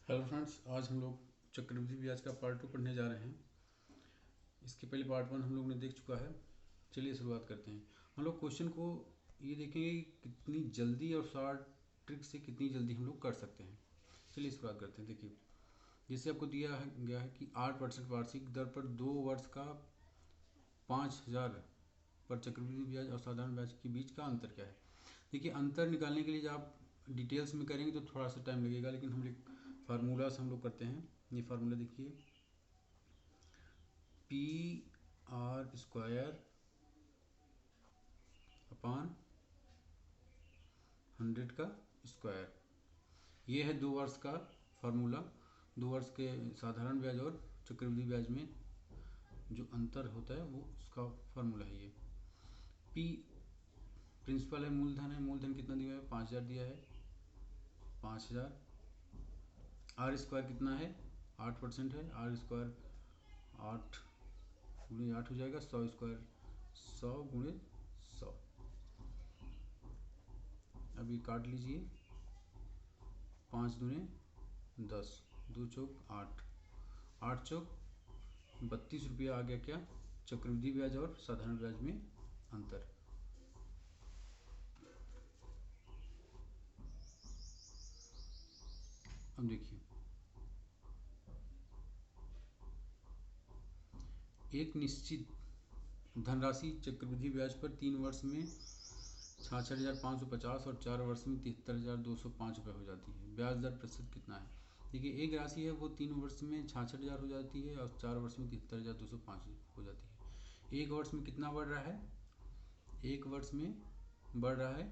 Hello friends, आज हम लोग चक्रवृद्धि ब्याज का पार्ट 2 पढ़ने जा रहे हैं। इसके पहले पार्ट 1 हम लोग ने देख चुका है। चलिए शुरुआत करते हैं। हम लोग क्वेश्चन को ये देखेंगे कि कितनी जल्दी और शॉर्ट ट्रिक से कितनी जल्दी हम लोग कर सकते हैं। चलिए शुरुआत करते हैं। देखिए, जैसे आपको दिया गया है कि 8% वार्षिक दर पर 2 वर्ष का 5,000 पर चक्रवृद्धि ब्याज और साधारण ब्याज के बीच का अंतर क्या है। देखिए, अंतर निकालने के लिए जब आप डिटेल्स में करेंगे तो थोड़ा सा टाइम लगेगा, लेकिन हम लोग फार्मूला से हम लोग करते हैं। ये फार्मूला देखिए, पी आर स्क्वायर अपान 100 का स्क्वायर। ये है 2 वर्ष का फार्मूला। 2 वर्ष के साधारण ब्याज और चक्रवृद्धि ब्याज में जो अंतर होता है वो उसका फार्मूला है। ये पी प्रिंसिपल है, मूलधन है। मूलधन कितना दिया है? 5,000 दिया है, 5,000। आर स्क्वायर कितना है? 8% है। आर स्क्वायर 8 × 8 हो जाएगा। 100 स्क्वायर 100 × 100। अभी काट लीजिए। 5 दूने 10, 2 चौक 8, 8 चौक 32 रुपया आ गया। क्या? चक्रवृद्धि ब्याज और साधारण ब्याज में अंतर। अब देखिए, एक निश्चित धनराशि चक्रवृद्धि ब्याज पर 3 वर्ष में 66,550 और 4 वर्ष में 73,205 रुपये हो जाती है। ब्याज दर प्रतिशत कितना है? देखिए, एक राशि है वो 3 वर्ष में 66,000 हो जाती है और 4 वर्ष में 73,205 हो जाती है। एक वर्ष में कितना बढ़ रहा है? एक वर्ष में बढ़ रहा है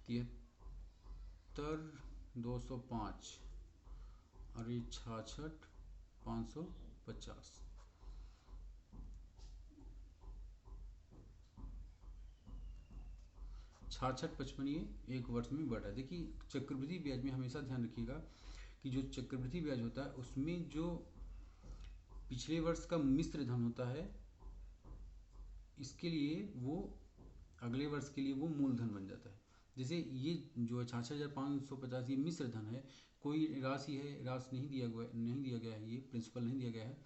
73,205 और ये 66,550। 66,55 ये एक वर्ष में बढ़ रहा है। देखिए, चक्रवृद्धि ब्याज में हमेशा ध्यान रखिएगा कि जो चक्रवृद्धि ब्याज होता है उसमें जो पिछले वर्ष का मिश्र धन होता है, इसके लिए वो अगले वर्ष के लिए वो मूलधन बन जाता है। जैसे ये जो है 66,550 ये मिश्र धन है, कोई राशि है, राशि नहीं दिया गया है, ये प्रिंसिपल नहीं दिया गया है,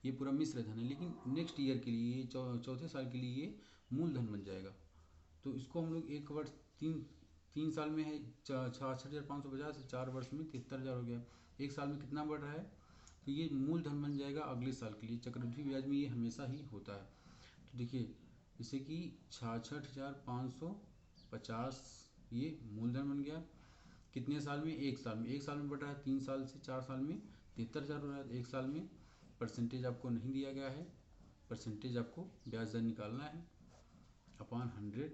ये पूरा मिश्र धन है। लेकिन नेक्स्ट ईयर के लिए, चौथे साल के लिए ये मूलधन बन जाएगा। तो इसको हम लोग एक वर्ष, तीन तीन साल में है 66,550, 4 वर्ष में 73,000 हो गया। एक साल में कितना बढ़ रहा है? तो ये मूलधन बन जाएगा अगले साल के लिए। चक्रवृद्धि ब्याज में ये हमेशा ही होता है। तो देखिए, जैसे कि 66,550 ये मूलधन बन गया। कितने साल में? एक साल में। एक साल में बढ़ रहा है, 3 साल से 4 साल में 73,000 हो रहा है। एक साल में परसेंटेज आपको नहीं दिया गया है, परसेंटेज आपको ब्याज दर निकालना है अपान 100।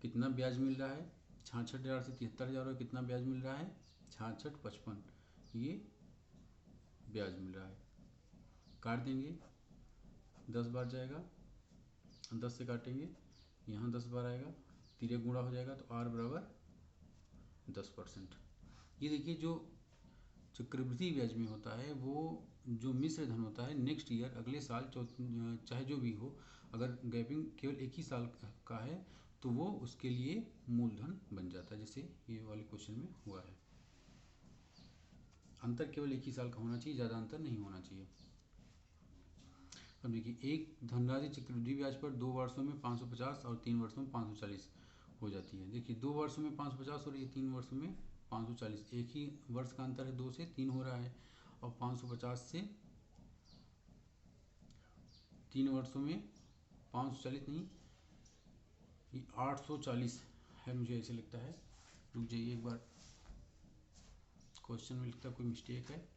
कितना ब्याज मिल रहा है? 66,000 से 73,000 और कितना ब्याज मिल रहा है? 66,55 ये ब्याज मिल रहा है। काट देंगे, 10 बार जाएगा, 10 से काटेंगे, यहाँ 10 बार आएगा, तिरे गुणा हो जाएगा, तो आर बराबर 10%। ये देखिए, जो चक्रवृद्धि ब्याज में होता है वो जो मिश्र धन होता है नेक्स्ट ईयर, अगले साल, चाहे जो भी हो, अगर गैपिंग केवल एक ही साल का है तो वो उसके लिए मूलधन बन जाता है, जैसे ये वाले क्वेश्चन में हुआ है। अंतर केवल एक ही साल का होना चाहिए, ज़्यादा अंतर नहीं होना चाहिए। अब देखिए, एक धनराशि चक्रवृद्धि ब्याज पर 2 वर्षों में 550 और 3 वर्षों में 540 हो जाती है। देखिए, 2 वर्षों में 550 और ये 3 वर्षों में 540, एक ही वर्ष का अंतर है, 2 से 3 हो रहा है। और 550 से 3 वर्षों में 540 नहीं, ये 840 है, मुझे ऐसे लगता है। रुक जाइए एक बार, क्वेश्चन में लिखता कोई मिस्टेक है।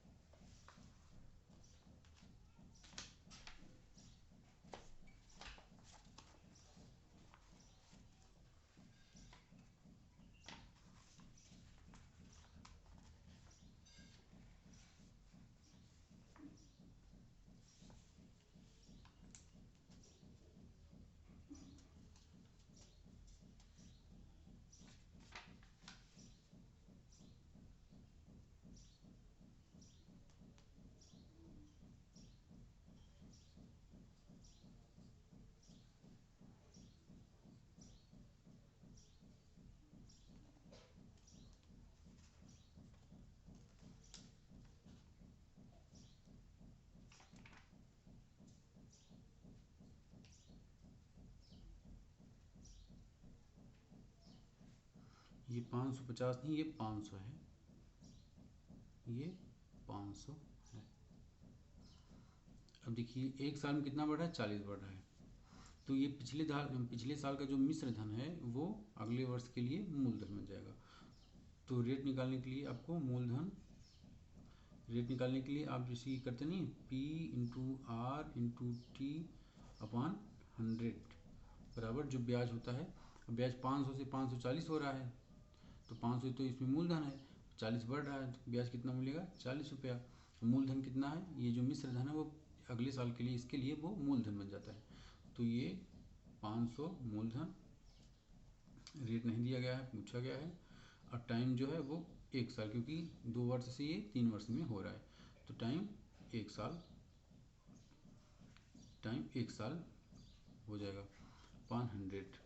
ये 550 नहीं, ये 500 है, ये 500 है। अब देखिए एक साल में कितना बढ़ रहा है, 40 बढ़ रहा है। तो ये पिछले साल का जो मिश्र धन है वो अगले वर्ष के लिए मूलधन बन जाएगा। तो रेट निकालने के लिए आपको मूलधन रेट निकालने के लिए आप जैसे करते नहीं, P into R into T upon 100 बराबर जो ब्याज होता है। अब ब्याज 500 से 540 हो रहा है, तो 500 तो इसमें मूलधन है, 40 बढ़ रहा है तो ब्याज कितना मिलेगा, 40 रुपया। मूलधन कितना है, ये जो मिश्र धन है वो अगले साल के लिए इसके लिए वो मूलधन बन जाता है। तो ये 500 मूलधन, रेट नहीं दिया गया है, पूछा गया है। और टाइम जो है वो 1 साल, क्योंकि 2 वर्ष से ये 3 वर्ष में हो रहा है, तो टाइम 1 साल हो जाएगा। 500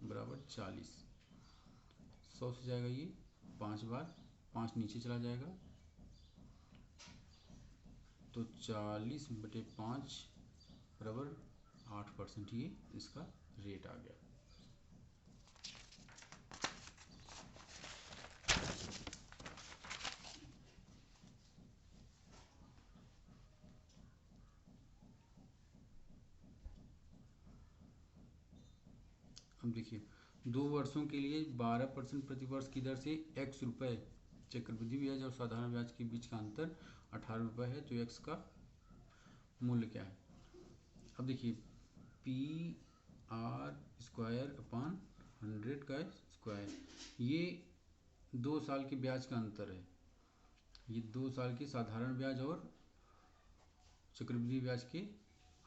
बराबर 40, 100 से जाएगा ये 5 बार, 5 नीचे चला जाएगा, तो 40/5 बराबर 8%, ये इसका रेट आ गया। अब देखिए 2 वर्षों के लिए 12% प्रतिवर्ष की दर से x रुपये चक्रवृद्धि ब्याज और साधारण ब्याज के बीच का अंतर 18 रुपये है, तो x का मूल्य क्या है। अब देखिए PR² अपॉन 100 का स्क्वायर, ये 2 साल के ब्याज का अंतर है, ये 2 साल के साधारण ब्याज और चक्रवृद्धि ब्याज के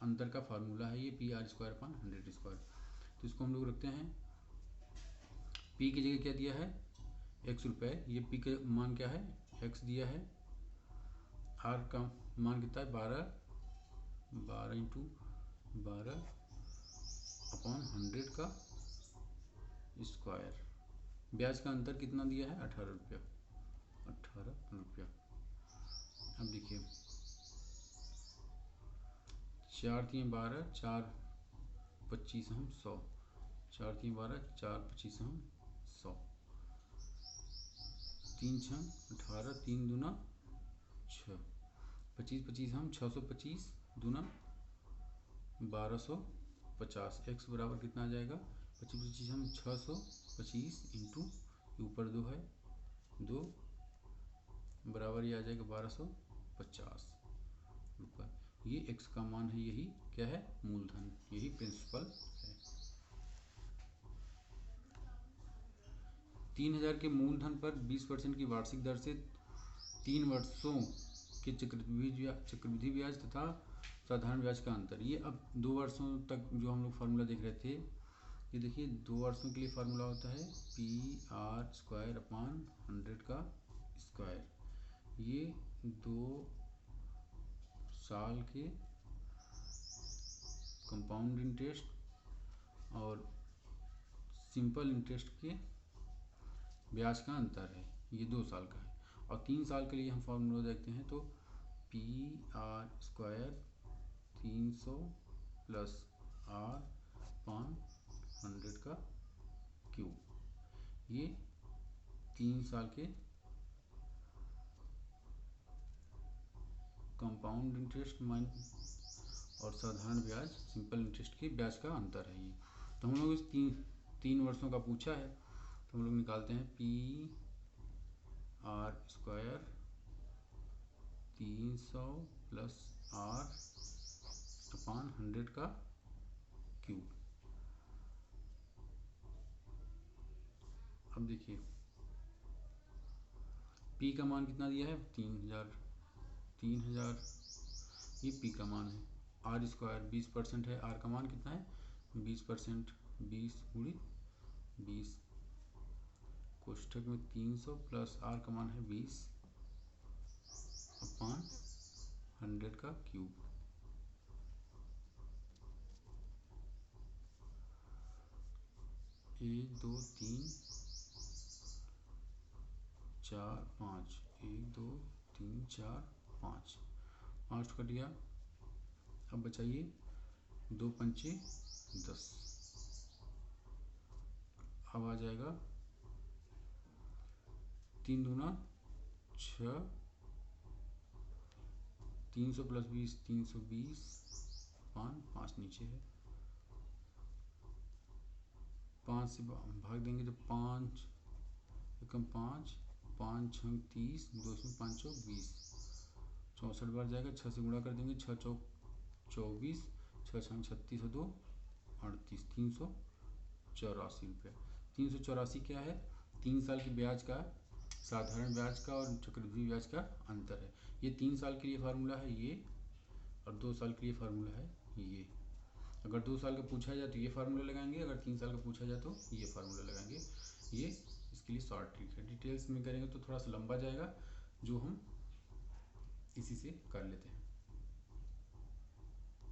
अंतर का फार्मूला है ये PR² अपॉन 100²। तो इसको हम लोग रखते हैं, P की जगह क्या दिया है, x रुपये, ये P का मान क्या है, x दिया है, R का मान कितना है 12 इंटू 12 अपॉन 100 का स्क्वायर। ब्याज का अंतर कितना दिया है, 18 रुपया। अब देखिए 4 3 12, 4 25 हम 100, 4 3 12, 4 25 हम 100, 3 6 18, 3 दूना 6, 25 25 हम 625 दूना 1250, x बराबर कितना आ जाएगा, 25 25 हम 625 इंटू ऊपर 2 है 2 बराबर ये आ जाएगा 1250 रुपये। ये x का मान है, यही क्या है, मूलधन, यही प्रिंसिपल है। 3000 के मूलधन पर 20% की वार्षिक दर से 3 वर्षों के चक्रवृद्धि ब्याज तथा साधारण ब्याज का अंतर। ये अब 2 वर्षों तक जो हम लोग फार्मूला देख रहे थे, ये देखिए 2 वर्षों के लिए फार्मूला होता है PR² अपॉन 100 का स्क्वायर। ये 2 साल के कंपाउंड इंटरेस्ट और सिंपल इंटरेस्ट के ब्याज का अंतर है, ये 2 साल का है। और 3 साल के लिए हम फार्मूला देखते हैं, तो PR² 300 प्लस R अपॉन 100 का क्यूब, ये 3 साल के कंपाउंड इंटरेस्ट माइनस और साधारण ब्याज सिंपल इंटरेस्ट के ब्याज का अंतर है ये। तो हम लोग इस 3 वर्षों का पूछा है, तो हम लोग निकालते हैं PR² 300 प्लस R अपॉन 100 का क्यूब। अब देखिए P का मान कितना दिया है, 3000, ये P का मान है। R² 20% है, R का मान कितना है 20%, 20 गुणित 20 कोष्ठक में 300 प्लस R का मान है 20 अपॉन 100 का क्यूब। एक 2 3 4 5, 1 2 3 4 5, 5 कट गया। अब बचाइए 2 पंचे 10, अब आ जाएगा 3 दूना 6, 300 प्लस 20 320, 5 नीचे है, 5 से भाग देंगे तो 5 एकम 5, 5 छंग 30, 2 इसमें 5 चौक 20, 64 बार जाएगा। 6 से गुणा कर देंगे, 6 चौक 24, 6 छंग 36 और 2 38, 384 रुपये। 384 क्या है? 3 साल की ब्याज का, साधारण ब्याज का और चक्रवृद्धि ब्याज का अंतर है। ये 3 साल के लिए फार्मूला है ये, और 2 साल के लिए फार्मूला है ये। अगर 2 साल का पूछा जाए तो ये फार्मूला लगाएंगे, अगर 3 साल का पूछा जाए तो ये फार्मूला लगाएंगे। ये इसके लिए शॉर्ट ट्रिक है। डिटेल्स में करेंगे तो थोड़ा सा लंबा जाएगा, जो हम इसी से कर लेते हैं।